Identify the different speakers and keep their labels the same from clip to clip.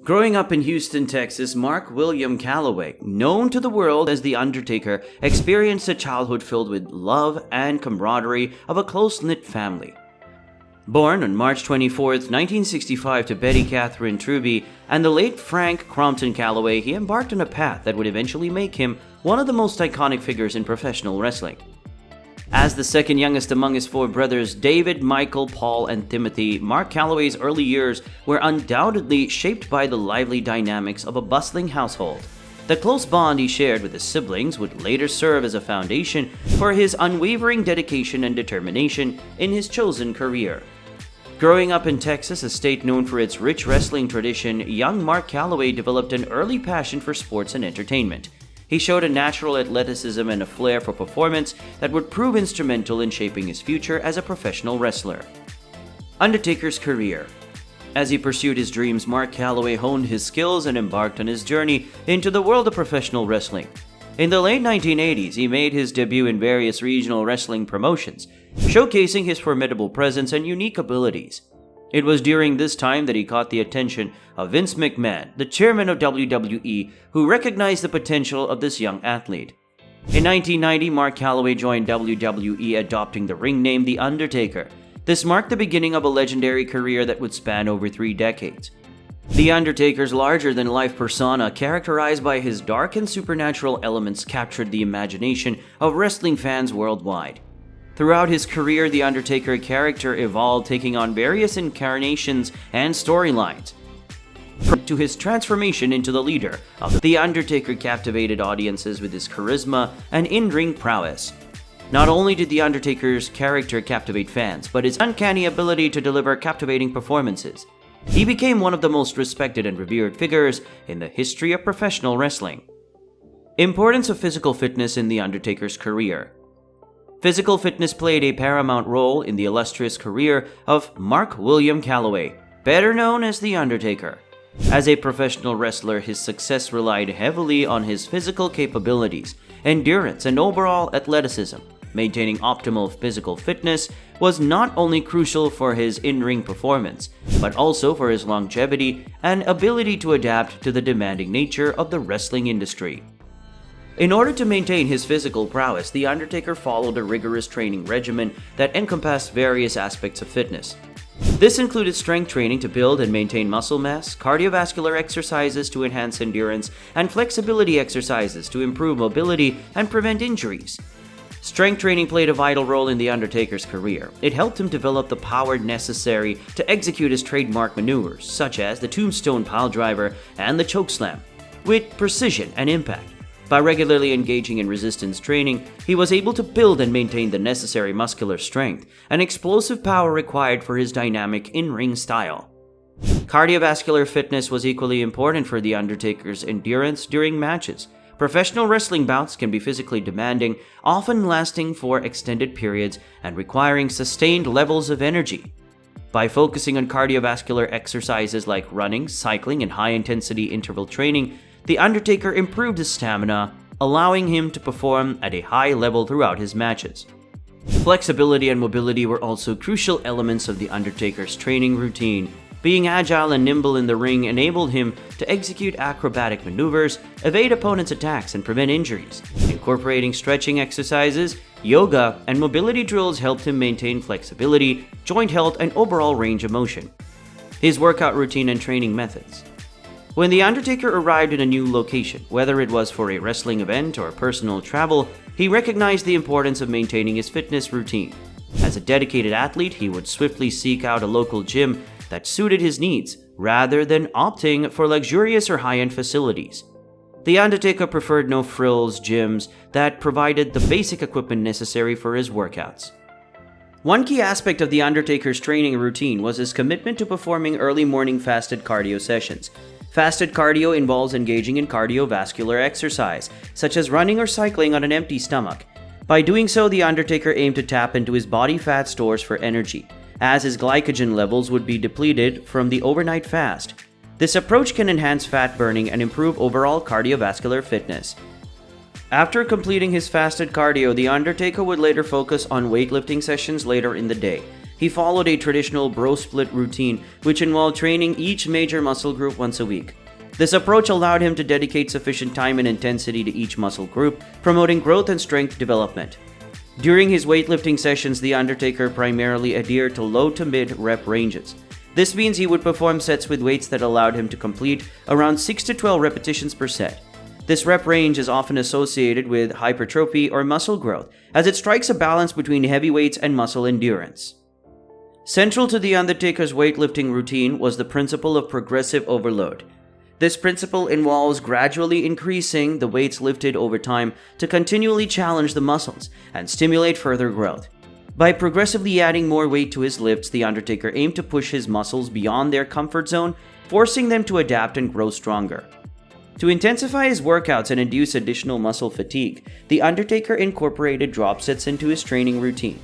Speaker 1: Growing up in Houston, Texas, Mark William Callaway, known to the world as The Undertaker, experienced a childhood filled with love and camaraderie of a close-knit family. Born on March 24, 1965 to Betty Catherine Truby and the late Frank Crompton Callaway, he embarked on a path that would eventually make him one of the most iconic figures in professional wrestling. As the second youngest among his four brothers, David, Michael, Paul, and Timothy, Mark Callaway's early years were undoubtedly shaped by the lively dynamics of a bustling household. The close bond he shared with his siblings would later serve as a foundation for his unwavering dedication and determination in his chosen career. Growing up in Texas, a state known for its rich wrestling tradition, young Mark Callaway developed an early passion for sports and entertainment. He showed a natural athleticism and a flair for performance that would prove instrumental in shaping his future as a professional wrestler. Undertaker's career. As he pursued his dreams, Mark Callaway honed his skills and embarked on his journey into the world of professional wrestling. In the late 1980s, he made his debut in various regional wrestling promotions, showcasing his formidable presence and unique abilities. It was during this time that he caught the attention of Vince McMahon, the chairman of WWE, who recognized the potential of this young athlete. In 1990, Mark Callaway joined WWE, adopting the ring name The Undertaker. This marked the beginning of a legendary career that would span over 3 decades. The Undertaker's larger-than-life persona, characterized by his dark and supernatural elements, captured the imagination of wrestling fans worldwide. Throughout his career, the Undertaker character evolved, taking on various incarnations and storylines. To his transformation into the leader of The Undertaker captivated audiences with his charisma and in-ring prowess. Not only did The Undertaker's character captivate fans, but his uncanny ability to deliver captivating performances. He became one of the most respected and revered figures in the history of professional wrestling. Importance of physical fitness in The Undertaker's career. Physical fitness played a paramount role in the illustrious career of Mark William Callaway, better known as The Undertaker. As a professional wrestler, his success relied heavily on his physical capabilities, endurance, and overall athleticism. Maintaining optimal physical fitness was not only crucial for his in-ring performance, but also for his longevity and ability to adapt to the demanding nature of the wrestling industry. In order to maintain his physical prowess, The Undertaker followed a rigorous training regimen that encompassed various aspects of fitness. This included strength training to build and maintain muscle mass, cardiovascular exercises to enhance endurance, and flexibility exercises to improve mobility and prevent injuries. Strength training played a vital role in The Undertaker's career. It helped him develop the power necessary to execute his trademark maneuvers, such as the Tombstone Piledriver and the Chokeslam, with precision and impact. By regularly engaging in resistance training, he was able to build and maintain the necessary muscular strength and explosive power required for his dynamic in-ring style. Cardiovascular fitness was equally important for The Undertaker's endurance during matches. Professional wrestling bouts can be physically demanding, often lasting for extended periods and requiring sustained levels of energy. By focusing on cardiovascular exercises like running, cycling, and high-intensity interval training, The Undertaker improved his stamina, allowing him to perform at a high level throughout his matches. Flexibility and mobility were also crucial elements of The Undertaker's training routine. Being agile and nimble in the ring enabled him to execute acrobatic maneuvers, evade opponents' attacks, and prevent injuries. Incorporating stretching exercises, yoga, and mobility drills helped him maintain flexibility, joint health, and overall range of motion. His workout routine and training methods. When The Undertaker arrived in a new location, whether it was for a wrestling event or personal travel, he recognized the importance of maintaining his fitness routine. As a dedicated athlete, he would swiftly seek out a local gym that suited his needs, rather than opting for luxurious or high-end facilities. The Undertaker preferred no-frills gyms that provided the basic equipment necessary for his workouts. One key aspect of The Undertaker's training routine was his commitment to performing early morning fasted cardio sessions. Fasted cardio involves engaging in cardiovascular exercise, such as running or cycling on an empty stomach. By doing so, The Undertaker aimed to tap into his body fat stores for energy, as his glycogen levels would be depleted from the overnight fast. This approach can enhance fat burning and improve overall cardiovascular fitness. After completing his fasted cardio, The Undertaker would later focus on weightlifting sessions later in the day. He followed a traditional bro split routine, which involved training each major muscle group once a week. This approach allowed him to dedicate sufficient time and intensity to each muscle group, promoting growth and strength development. During his weightlifting sessions, The Undertaker primarily adhered to low to mid rep ranges. This means he would perform sets with weights that allowed him to complete around 6 to 12 repetitions per set. This rep range is often associated with hypertrophy or muscle growth, as it strikes a balance between heavy weights and muscle endurance. Central to The Undertaker's weightlifting routine was the principle of progressive overload. This principle involves gradually increasing the weights lifted over time to continually challenge the muscles and stimulate further growth. By progressively adding more weight to his lifts, The Undertaker aimed to push his muscles beyond their comfort zone, forcing them to adapt and grow stronger. To intensify his workouts and induce additional muscle fatigue, The Undertaker incorporated drop sets into his training routine.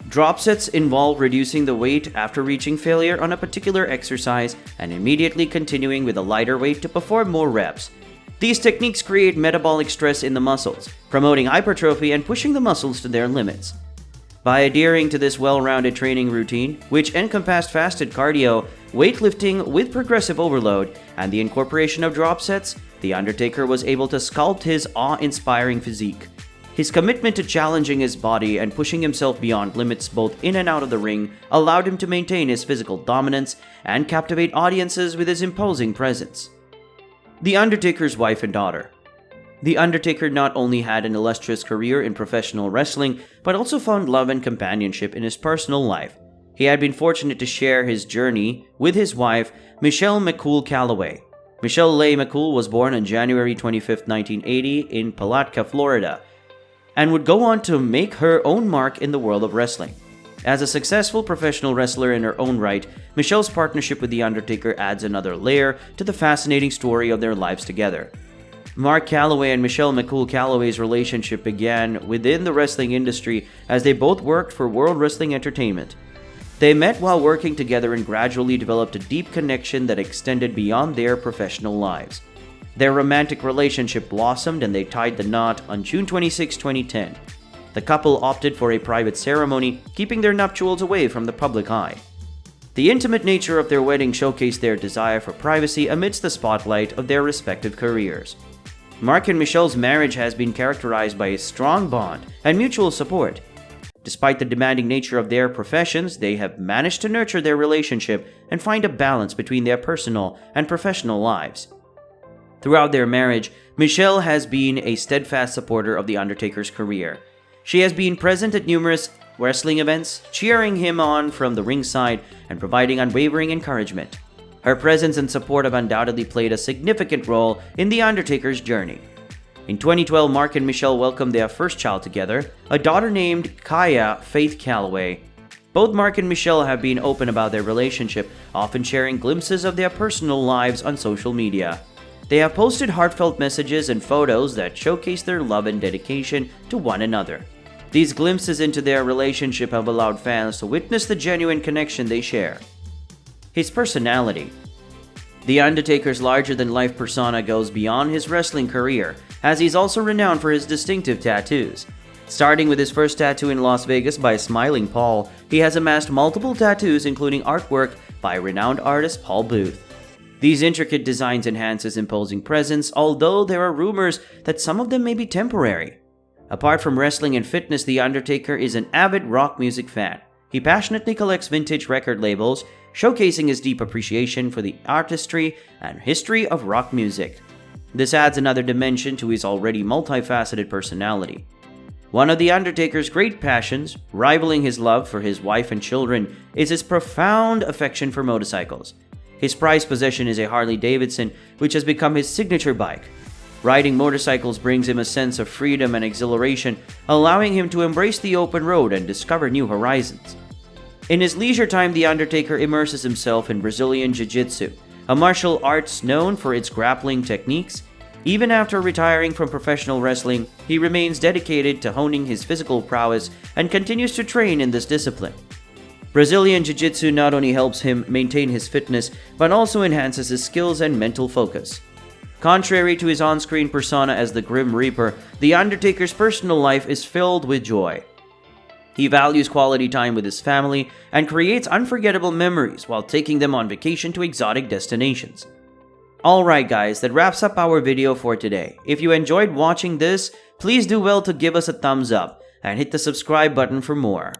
Speaker 1: Drop sets involve reducing the weight after reaching failure on a particular exercise and immediately continuing with a lighter weight to perform more reps. These techniques create metabolic stress in the muscles, promoting hypertrophy and pushing the muscles to their limits. By adhering to this well-rounded training routine, which encompassed fasted cardio, weightlifting with progressive overload, and the incorporation of drop sets, The Undertaker was able to sculpt his awe-inspiring physique. His commitment to challenging his body and pushing himself beyond limits both in and out of the ring allowed him to maintain his physical dominance and captivate audiences with his imposing presence. The Undertaker's wife and daughter. The Undertaker not only had an illustrious career in professional wrestling, but also found love and companionship in his personal life. He had been fortunate to share his journey with his wife, McCool Callaway. Michelle Leigh McCool was born on January 25, 1980 in Palatka, Florida, and would go on to make her own mark in the world of wrestling. As a successful professional wrestler in her own right, Michelle's partnership with The Undertaker adds another layer to the fascinating story of their lives together. Mark Callaway and Michelle McCool Callaway's relationship began within the wrestling industry as they both worked for World Wrestling Entertainment. They met while working together and gradually developed a deep connection that extended beyond their professional lives. Their romantic relationship blossomed and they tied the knot on June 26, 2010. The couple opted for a private ceremony, keeping their nuptials away from the public eye. The intimate nature of their wedding showcased their desire for privacy amidst the spotlight of their respective careers. Mark and Michelle's marriage has been characterized by a strong bond and mutual support. Despite the demanding nature of their professions, they have managed to nurture their relationship and find a balance between their personal and professional lives. Throughout their marriage, Michelle has been a steadfast supporter of The Undertaker's career. She has been present at numerous wrestling events, cheering him on from the ringside and providing unwavering encouragement. Her presence and support have undoubtedly played a significant role in The Undertaker's journey. In 2012, Mark and Michelle welcomed their first child together, a daughter named Kaia Faith Callaway. Both Mark and Michelle have been open about their relationship, often sharing glimpses of their personal lives on social media. They have posted heartfelt messages and photos that showcase their love and dedication to one another. These glimpses into their relationship have allowed fans to witness the genuine connection they share. His personality. The Undertaker's larger-than-life persona goes beyond his wrestling career, as he's also renowned for his distinctive tattoos. Starting with his first tattoo in Las Vegas by Smiling Paul, he has amassed multiple tattoos including artwork by renowned artist Paul Booth. These intricate designs enhance his imposing presence, although there are rumors that some of them may be temporary. Apart from wrestling and fitness, The Undertaker is an avid rock music fan. He passionately collects vintage record labels, showcasing his deep appreciation for the artistry and history of rock music. This adds another dimension to his already multifaceted personality. One of The Undertaker's great passions, rivaling his love for his wife and children, is his profound affection for motorcycles. His prized possession is a Harley-Davidson, which has become his signature bike. Riding motorcycles brings him a sense of freedom and exhilaration, allowing him to embrace the open road and discover new horizons. In his leisure time, The Undertaker immerses himself in Brazilian Jiu-Jitsu, a martial arts known for its grappling techniques. Even after retiring from professional wrestling, he remains dedicated to honing his physical prowess and continues to train in this discipline. Brazilian Jiu-Jitsu not only helps him maintain his fitness, but also enhances his skills and mental focus. Contrary to his on-screen persona as the Grim Reaper, The Undertaker's personal life is filled with joy. He values quality time with his family and creates unforgettable memories while taking them on vacation to exotic destinations. Alright guys, that wraps up our video for today. If you enjoyed watching this, please do well to give us a thumbs up and hit the subscribe button for more.